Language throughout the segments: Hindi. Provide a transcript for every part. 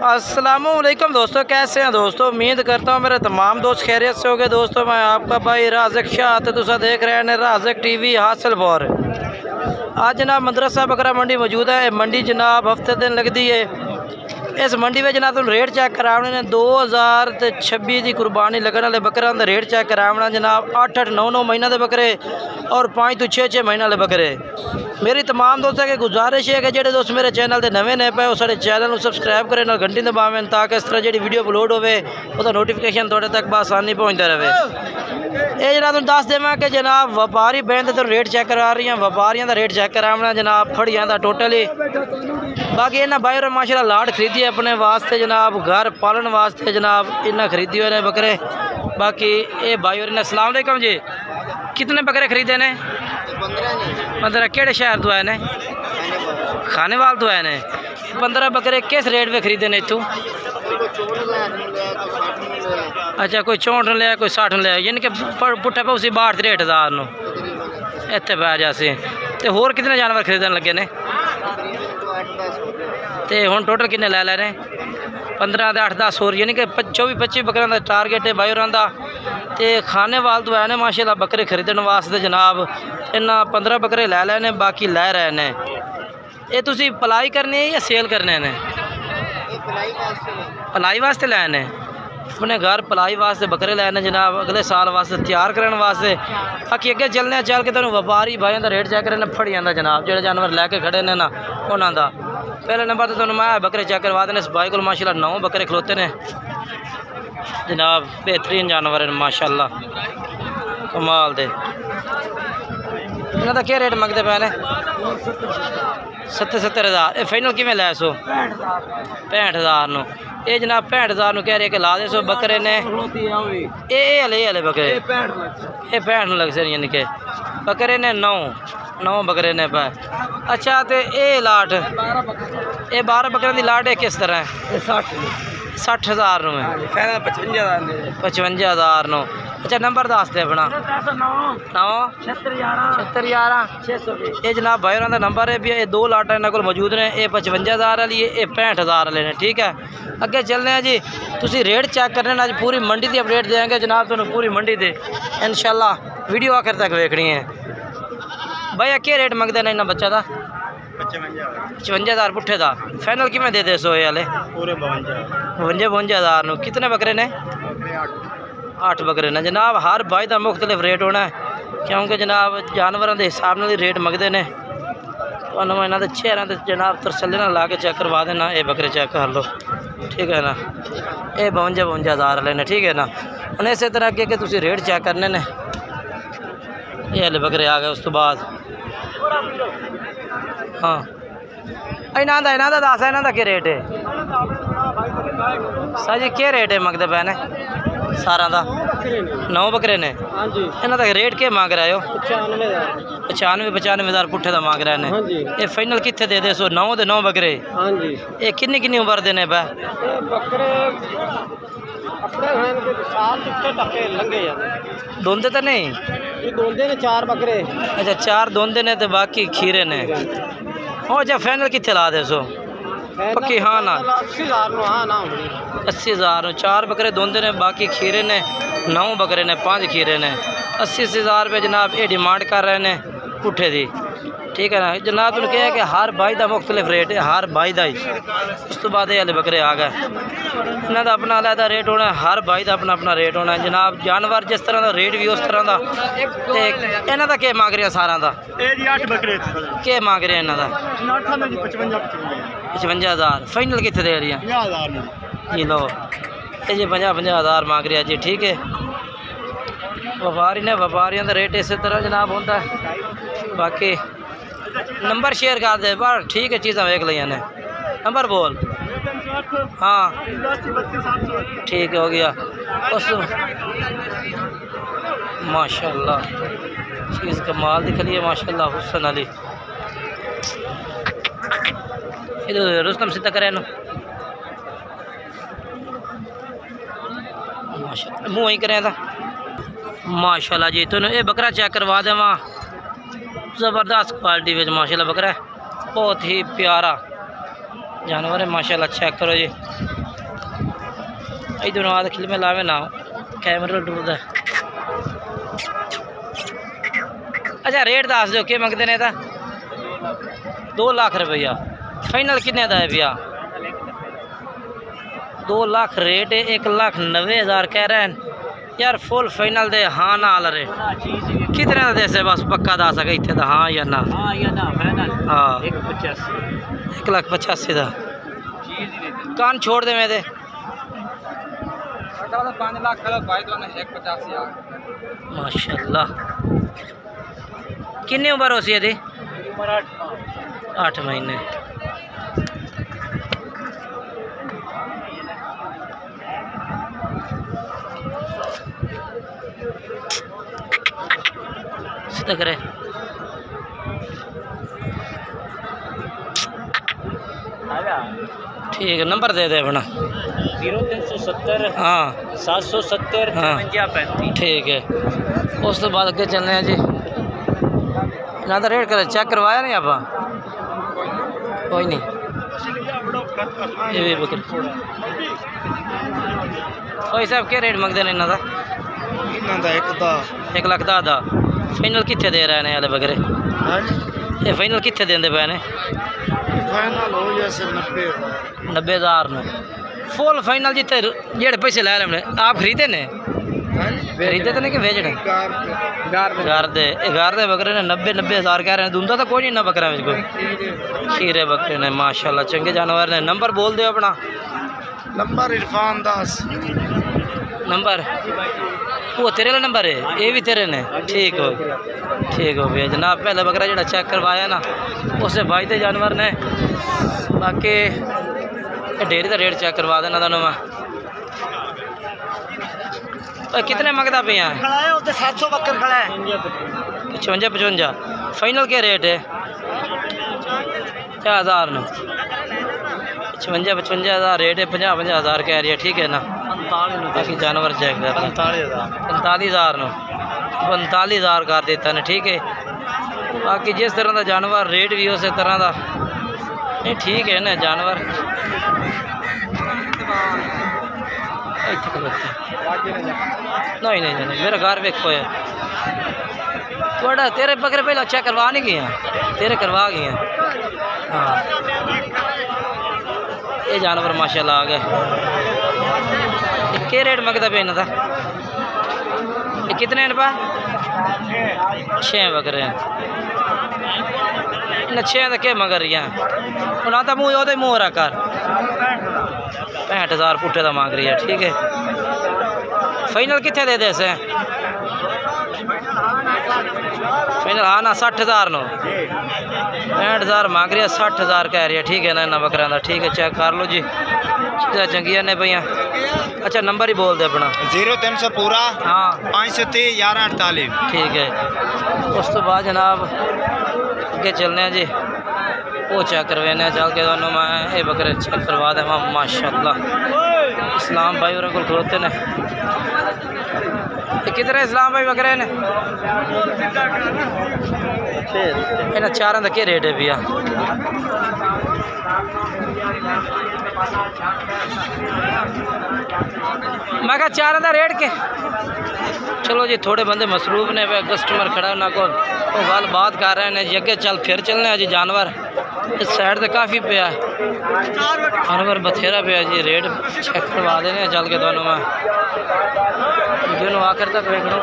अस्सलामुअलैकुम दोस्तों, कैसे हैं दोस्तों। उम्मीद करता हूँ मेरे तमाम दोस्त खैरियत से हो गए। दोस्तों मैं आपका भाई राज़िक शाह तो तुसा देख रहे हैं राज़िक टीवी हासिलपुर। आज जनाब मदरसा बकरा मंडी मौजूद है। मंडी जनाब हफ्ते दिन लगती है। इस मंडी में जनाब तुम रेट चेक कराने ने 2026 की कुर्बानी लगने वाले बकरा का रेट चेक कराना जनाब 8-8 9-9 महीना के बकरे और 5 तो 6-6 महीने वाले बकरे। मेरी तमाम दोस्तों की गुजारिश है कि जो दोस्त मेरे चैनल से नवे ने पे सारे चैनल को सबसक्राइब करें और घंटी दबावें ताकि इस तरह जी वीडियो अपलोड होवे उसका नोटिफिकेशन थोड़े तक बसानी पहुँचता रहे। ये जनाब तुम दस देव कि जनाब व्यापारी बैंक तो रेट चेक करा रही हैं। व्यापारियों का रेट चेक कराना जनाब फड़ियाँ का टोटल ही। बाकी इन्हें भाई और माशाल्लाह लाड खरीदी अपने वास्ते जनाब घर पालन वास्ते जनाब इन्हें खरीदी हुए बकरे। बाकी ये भाई और अस्सलाम वालेकुम जी, कितने बकरे खरीदे ने? 15। केड़े शहर तो आए ने? खानेवाल तो आए ने। 15 बकरे किस रेट में खरीदे ने इतों? अच्छा, कोई 64 लिया कोई 60 लिया, यानी कि पुट्ठा पौसी 62-63 नो इतने पै जासे। तो होर कितने जानवर खरीदन लगे ने? तो हुण टोटल किन्ने लै रहे? 15 तो 8-10 होर, यानी कि 24-25 बकरों का टारगेट है भाई होरां दा। ते खानेवाल तो आए ने माशाल्लाह बकरे खरीदने वास्ते जनाब। इन्ना 15 बकरे लै लेने, बाकी लै रहे ने। ये तुसी पलाई करनी है या सेल करने ने? पलाई वास्ते लैने अपने घर पलाई वास्ते बकरे लैने जनाब, अगले साल वास्ते तैयार करने वास्ते। बाकी अगे चलने चल के तुहानू व्यापारी भाइयों का रेट चेक करने फड़ी जाता जनाब। जो जानवर लैके खड़े ने ना उन्हों का पहले नंबर तो तुहानू मैं बकरे चेक करवा देने। इस भाई को माशाल्लाह 9 बकरे खलोते ने जनाब, बेहतरीन जानवर है माशाल्लाह, कमाल दे। इन्हों का क्या रेट मंगते पे ने? 70,000। ये फाइनल किमें लै सो? 65,000 नो। ये जनाब 65,000 कह रहे कि ला दे सो बकरे ने। ये हले बकरे ये 65 लग से, यानी कि बकरे ने 9 बकरे ने पे। अच्छा, तो ये लाट ये 12 बकरे की लाट है किस तरह है? 60,000 नो है। 55,000 नो। अच्छा, नंबर दस दे अपना। 9 76 ये जनाब भाई का नंबर है भी। ये 2 लाटा इन्होंने को मौजूद ने। ये 55,000 वाली है, ये 65,000 वाले ने। ठीक है, अगे चलने हैं जी। तुसी रेट चेक करने अज पूरी मंडी की अपडेट देंगे जनाब तुहानू पूरी मंडी दे इंशाल्लाह। वीडियो आखिर तक वेखनी है। भाई क्या रेट मंगते हैं इन्होंने बच्चा का? 55,000 पुट्ठे का। फाइनल कि दे सो वाले? 52,000 नो। कितने बकरे ने? 8 बकरे ने जनाब। हर भाई का मुख्तलिफ रेट होना है क्योंकि जनाब जानवरों के हिसाब से रेट मंगते हैं। तो इन्हों के चेहरों से जनाब तरसले ना ला के चेक करवा देना। ये बकरे चेक कर लो, ठीक है ना। ये 52,000 वाले ने, ठीक है ना। उन्हें इस तरह अगे कि तुम रेट चेक करने ने। ये हले बकरे आ गए उस तो बाद। हाँ, इन्हों का दस है, इन्हों का क्या रेट है? सर जी क्या रेट है मंगते पे ने सारा का? 9 बकरे ने। इन्हों का रेट क्या मांग रहे हो? 95,000 पुट्ठे का मांग रहे हैं। ये फाइनल कितने दे सो? 9 के 9 बकरे। ये किन्नी उम्र देने पे? दोंदे तो नहीं? दोंदे ने 4 बकरे। अच्छा, 4 दोंदे ने तो बाकी खीरे ने। हो जा फाइनल कितने ला दे सो? पक्की हाँ ना? 80,000 4 बकरे दोंदे ने, बाकी खीरे ने 9 बकरे ने, 5 खीरे ने। 80,000 रुपये जनाब ये डिमांड कर रहे हैं पुट्ठे की, ठीक है ना जनाब। तुम कहा कि हर भाई का मुख्तलिफ रेट है, हर भाई का ही। उस तो बाद ये हले बकरे आ गए। इन्हों का अपना अलहदा रेट होना है, हर भाई का अपना अपना रेट होना है जनाब। जानवर जिस तरह का रेट भी उस तरह का। इन्हों का क्या मांग रहे हैं सारा का? 8 बकरे क्या मांग रहे हैं इन्हों का? 55,000। फाइनल कितने दे रही है? लो ये जी 50,000 मांग रहा जी, ठीक है। व्यापारी ने व्यापारियों का रेट इस तरह जनाब होता है। बाकी नंबर शेयर कर दे पर, ठीक है, चीज़ा वेख लिया ने। नंबर बोल। हाँ ठीक है, हो गया। उस माशाल्लाह चीज़ कमाल दिख रही है माशाल्लाह। हुसन अली इधर रुस्तम सीधा करे नो माशाल्लाह, मुँह ही करें था माशाल्लाह जी। तो ये बकरा चेक करवा देवा, ज़बरदस्त क्वालिटी में माशाल्लाह बकरा है, बहुत ही प्यारा। जानवर है माशाल्लाह, चेक करो जी। इधर आद खिल में लावे ना कैमरा डूबदा। अच्छा रेट दस दो के मंगते ने? 2 लाख रुपया फाइनल कितने का है भैया? 2 लाख रेट है, 1,90,000 कह रहे हैं यार। फुल फाइनल दे हाँ ना रे कितने का देसे बस पक्का दस सके इतने हाँ या ना? हाँ 1,85,000 का कान छोड़ दे मेरे 5 लाख 1,85,000 माशाल्लाह। कितनी उम्र हो सी यदि? 8 महीने। करे ठीक है, नंबर दे दे अपना। 0370 हाँ 770 हाँ 35। ठीक है। उस तो बाद अगे चलने हैं जी। ना तो रेट कर चेक करवाया नहीं आप? कोई नहीं। ये भी बकरी भाई साहब क्या रेट मंगते हैं इन्हों का? 1,10,000 फाइनल कितने दे रहे हैं वाले बकरे? ये फाइनल कितने देंगे पे ने? 90,000 में फुल फाइनल जितने जेड़े पैसे लै रहे आप खरीदे ने? खरीदे तो नहीं कि बेचने? घर दे बकरे ने 90,000 कह रहे हैं। दूंदा तो कोई नहीं ना बकरा में कोई। खीरे बकरे ने माशाल्लाह, चंगे जानवर ने। नंबर बोल दो अपना। नंबर इरफान दास। नंबर वो तेरे वाला नंबर है? ये भी तेरे ने? ठीक हो भैया जनाब। पहले बकरा जो चेक करवाया ना उससे भाई दे जानवर ने। बाकी डेयरी का रेट चेक करवा देना दोनों मैं। कितने मंगता पे हैं? 700 बकर खड़ा है। 55 फाइनल क्या रेट है? 50,000 न 55,000 रेट है। 50,000 कह रही है, ठीक है ना? बाकी जानवर चेक कर 45,000 न 45,000 कर देता ने, ठीक है। बाकी जिस तरह का जानवर रेट भी उस तरह का नहीं, ठीक है ना जानवर। नहीं मेरा घर वेखो है थोड़ा। तेरे बकरे पहले चेक करवा नहीं गए? तेरे करवा गए हैं हाँ। ये जानवर माशाल्लाह आ गए। क्या रेट मंगता पे इन्हों? ये कितने हैं पा? 6 बकरे हैं। इन 6 का क्या मंग रही हैं? उन्हें तो मुँह वो मुँह रहा कर 65,000 पुट्ठे का मांग रही है, ठीक है। फाइनल कितने दे दे से? फाइनल हाँ ना 60,000 नो 65,000 मांग रही है, 60,000 कह रही है, ठीक है ना? इन्होंने बकरा का ठीक है, चेक कर लो जी। चीज़ा चंगिया ने भैया। अच्छा नंबर ही बोल दे अपना। 0300 पूरा हाँ 530 1148। ठीक है। उस तो बाद जनाब अगे चलने जी, वो चेक करवाने चल के दोनों मैं ये बकरे चेक करवा दें माशाल्लाह। इस्लाम भाई और खलोते ने। कितने इस्लाम भाई बकरे ने? इन्हें 4 का क्या रेट है भैया? मैं कहा 4 का रेट के? चलो जी थोड़े बंदे मसरूफ ने, कस्टमर खड़ा ना को गल बात कर रहे हैं जी। अगे चल फिर चलने जी। जानवर इस साइड से काफ़ी पिया जानवर बथेरा पिया जी। रेट चेक करवा देने चल के दोनों में वीडियो आखिर तक देखना।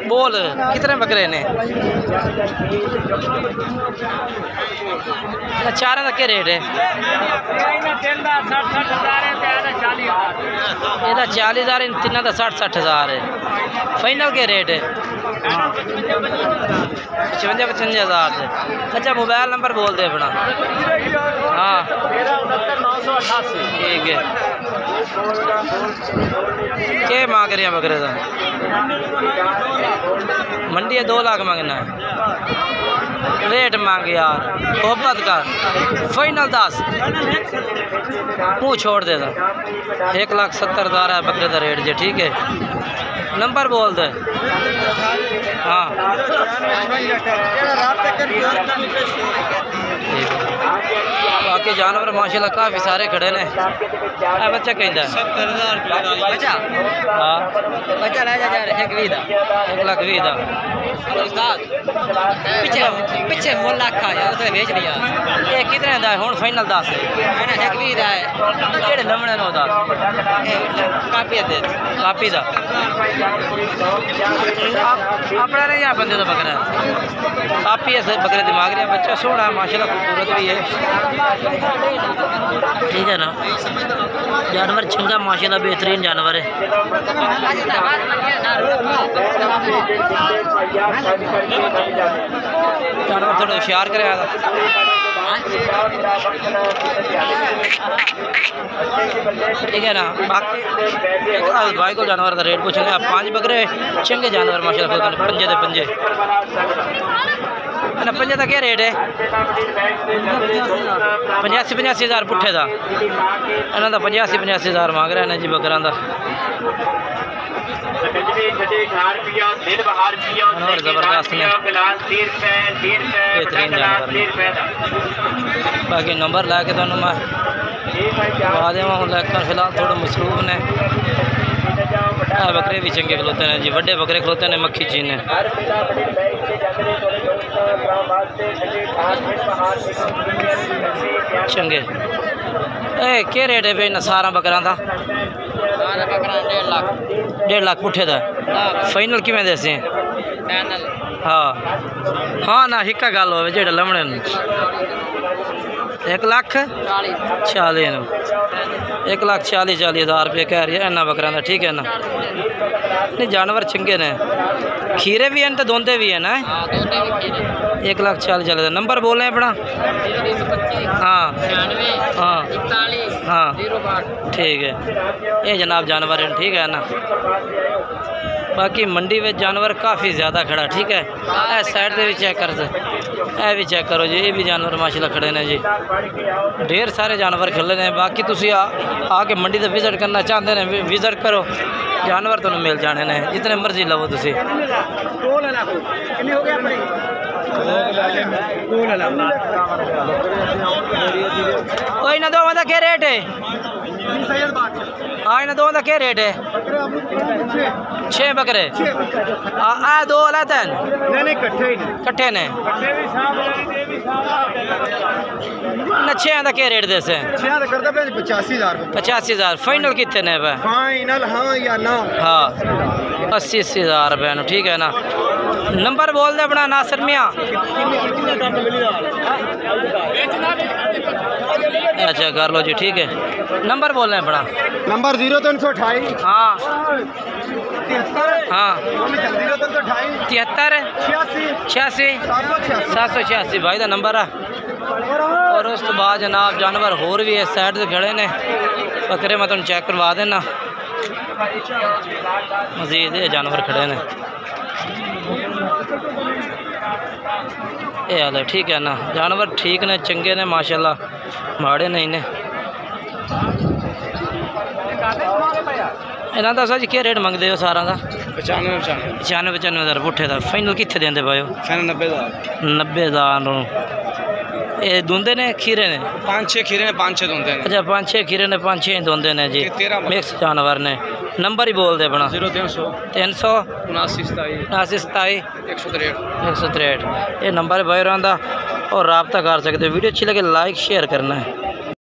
बोल कितने बकरे ने? 4 का क्या रेट है? ਇਹਦਾ 40,000 इन तीनों का 60,000 है। फाइनल के रेट है? 55,000 से। अच्छा मोबाइल नंबर बोल दे अपना। हाँ ठीक है। क्या मांग रहे हैं बकरे का? मंडी है 2 लाख मांगना है। रेट मांगे यार मोहब्बत का। फाइनल 10 मुँह छोड़ देता। 1,70,000 है बकरे का रेट जी, ठीक है। नंबर बोल दे। हाँ बाकी जानवर माशाल्लाह काफ़ी सारे खड़े ने। बच्चा कहता 70,000 बच्चा हाँ बच्चा लै जा 1,20,000 1,20,000 उस्ताद पिछे मुल आखा यार उसे बेच लिया ये कितने दा है हुन फाइनल 10 है 1,20,000 दा है केड़े लमणे नो 10 कापी दे कापी दा अपना नहीं या बंदे दा बकरा कापी है बकरे दिमाग रे बच्चा सोहना है माशाल्लाह खूबसूरत भी है ठीक है ना जानवर चंगा माशाल्लाह बेहतरीन जानवर है जानवर थोड़ा होशियार करे ठीक है ना बाकी भाई को जानवर का रेट पूछेंगे 5 बकरे चंगे जानवर माशाल्लाह पंजे दे पंजे ना पंजे का क्या रेट है 85,000 पुट्ठे का इन्हों का 85,000 मांग रहे हैं जी बकरा का जबरदस्त ने बेहतरीन जानवर बाकी नंबर ला के तुम मैं आ देव लेकिन फिलहाल थोड़े मसरूफ ने बकरे भी चंगे खलोते हैं जी बड़े बकरे खलोते हैं मक्खी चीने चंगे क्या रेट है भाई सारा बकरा का 1.5 लाख पुट्ठे का फाइनल किमें दसे हाँ हाँ ना हिक्का गल हो जो लमने 1,40,000 1,40,000 रुपये कह रही है इन्ना बकरा का ठीक है ना नहीं जानवर चंगे ने खीरे भी हैं तो दोंदे भी हैं ना 1,40,000 नंबर बोल रहे हैं अपना हाँ हाँ हाँ ठीक है ये जनाब जानवर हैं ठीक है ना बाकी मंडी में जानवर काफ़ी ज़्यादा खड़ा ठीक है साइड से भी चेक कर भी चेक करो जी ये भी जानवर माशाल्लाह खड़े ने जी ढेर सारे जानवर खड़े ने बाकी तुसी आके मंडी से विजिट करना चाहते हैं विजिट करो जानवर तुम्हें मिल जाने ने जितने मर्जी लवो तुसी इन्हों का क्या रेट है हाँ इन्हों का क्या रेट है 6 बकरे आ 2 अलग कट्ठे ने ना 6 का क्या रेट दसे 85,000 फाइनल कितने ने फाइनल हाँ या ना हाँ 80,000 रुपये ठीक है ना नंबर बोल दे अपना नासिर मियाँ अच्छा कर लो जी ठीक है नंबर बोल रहे हैं अपना नंबर 0328 हाँ हाँ 73 86 786 भाई का नंबर है और उस तो बाद जनाब जानवर होर भी इस साइड से खड़े ने बकरे मैं तुम चेक करवा देना मजीद ये जानवर खड़े ने ये हाल है ठीक है ना जानवर ठीक ने चंगे ने माशाल्लाह माड़े नहीं ने इन्हों का सर क्या रेट मंगते हो सारा का 95,000 पुट्ठे का फाइनल कितने देंगे पाओ 90,000 ये दूंदे ने खीरे ने 5-6 खीरे ने 5-6 दूंदे ने अच्छा 5-6 खीरे ने 5-6 दूंदे ने जी मिक्स जानवर ने नंबर ही बोल दे अपना 0300 79 163 ये नंबर भाई रहा और रब्ता कर सकते वीडियो अच्छी लगे लाइक शेयर करना है।